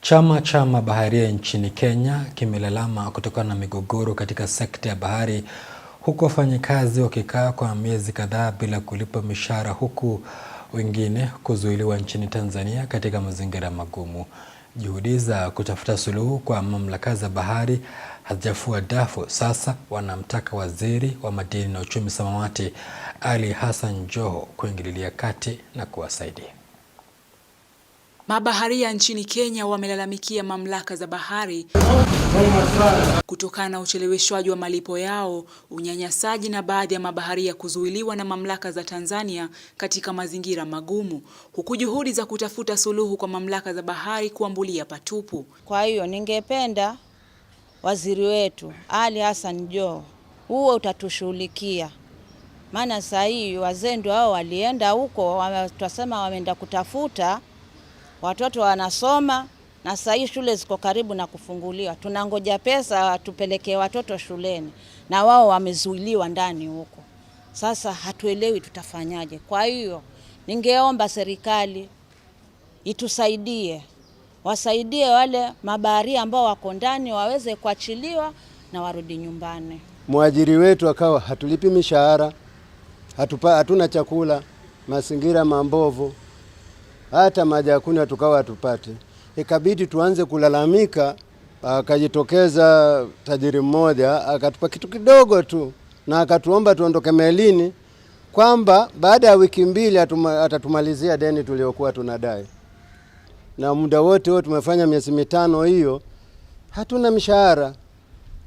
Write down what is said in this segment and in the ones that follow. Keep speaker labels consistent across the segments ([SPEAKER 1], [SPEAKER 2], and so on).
[SPEAKER 1] Chama cha mabaharia nchini Kenya kimelalama kutokana na migogoro katika sekta ya bahari, huku wafanyikazi wakikaa kwa miezi kadhaa bila kulipwa mishahara, huku wengine kuzuiliwa nchini Tanzania katika mazingira magumu. Juhudi za kutafuta suluhu kwa mamlaka za bahari hazijafua dafu. Sasa wanamtaka Waziri wa Madini na Uchumi Samawati Ali Hassan Joho kuingililia kati na kuwasaidia.
[SPEAKER 2] Mabaharia nchini Kenya wamelalamikia mamlaka za bahari kutokana na ucheleweshwaji wa malipo yao, unyanyasaji na baadhi ya mabaharia kuzuiliwa na mamlaka za Tanzania katika mazingira magumu, huku juhudi za kutafuta suluhu kwa mamlaka za bahari kuambulia patupu.
[SPEAKER 3] Kwa hiyo ningependa waziri wetu Ali Hassan Joho huo utatushughulikia, maana sasa hii wazee hao walienda huko, tunasema wameenda kutafuta, watoto wanasoma na sasa hii shule ziko karibu na kufunguliwa. Tunangoja pesa tupelekee watoto shuleni na wao wamezuiliwa ndani huko. Sasa hatuelewi tutafanyaje. Kwa hiyo ningeomba serikali itusaidie, wasaidie wale mabaharia ambao wako ndani waweze kuachiliwa na warudi nyumbani.
[SPEAKER 4] Mwajiri wetu akawa hatulipi mishahara, hatuna chakula, mazingira mambovu, hata maji hakuna, tukawa hatupate. Ikabidi tuanze kulalamika. Akajitokeza tajiri mmoja akatupa kitu kidogo tu na akatuomba tuondoke melini, kwamba baada ya wiki mbili atatumalizia deni tuliokuwa tunadai. Na muda wote tumefanya miezi 5 hiyo hatuna mshahara.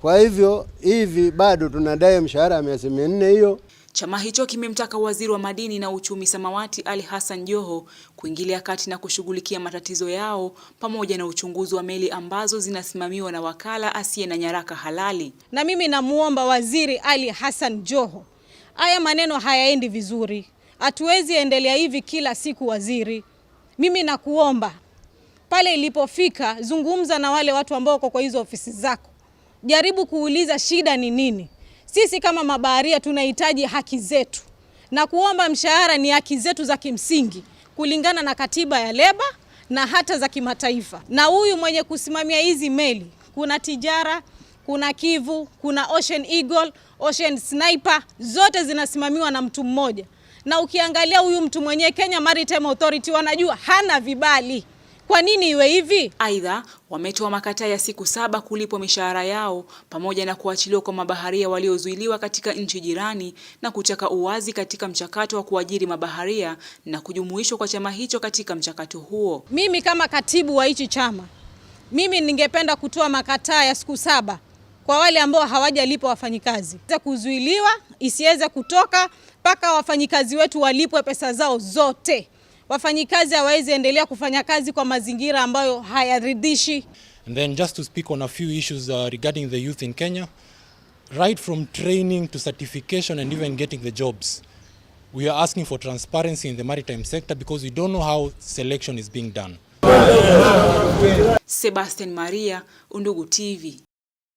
[SPEAKER 4] Kwa hivyo hivi bado tunadai mshahara miezi 4 hiyo.
[SPEAKER 2] Chama hicho kimemtaka Waziri wa Madini na Uchumi Samawati Ali Hassan Joho kuingilia kati na kushughulikia matatizo yao, pamoja na uchunguzi wa meli ambazo zinasimamiwa na wakala asiye na nyaraka halali.
[SPEAKER 5] Na mimi namuomba Waziri Ali Hassan Joho, haya maneno hayaendi vizuri. Hatuwezi endelea hivi kila siku waziri. Mimi nakuomba pale ilipofika, zungumza na wale watu ambao wako kwa hizo ofisi zako. Jaribu kuuliza shida ni nini. Sisi kama mabaharia tunahitaji haki zetu, na kuomba mshahara ni haki zetu za kimsingi kulingana na katiba ya leba na hata za kimataifa. Na huyu mwenye kusimamia hizi meli, kuna Tijara, kuna Kivu, kuna Ocean Eagle, Ocean Sniper, zote zinasimamiwa na mtu mmoja. Na ukiangalia huyu mtu mwenye Kenya Maritime Authority wanajua hana vibali. Kwa nini iwe hivi?
[SPEAKER 2] Aidha, wametoa makataa ya siku 7 kulipwa mishahara yao, pamoja na kuachiliwa kwa mabaharia waliozuiliwa katika nchi jirani, na kutaka uwazi katika mchakato wa kuajiri mabaharia na kujumuishwa kwa chama hicho katika mchakato huo.
[SPEAKER 5] Mimi kama katibu wa hichi chama, mimi ningependa kutoa makataa ya siku 7 kwa wale ambao hawajalipwa wafanyikazi. Kuzuiliwa isiweze kutoka mpaka wafanyikazi wetu walipwe pesa zao zote. Wafanyikazi hawawezi endelea kufanya kazi kwa mazingira ambayo hayaridhishi.
[SPEAKER 6] And then just to speak on a few issues regarding the youth in Kenya, right from training to certification and even getting the jobs, we are asking for transparency in the maritime sector because we don't know how selection is being done.
[SPEAKER 2] Sebastian Maria, Undugu TV.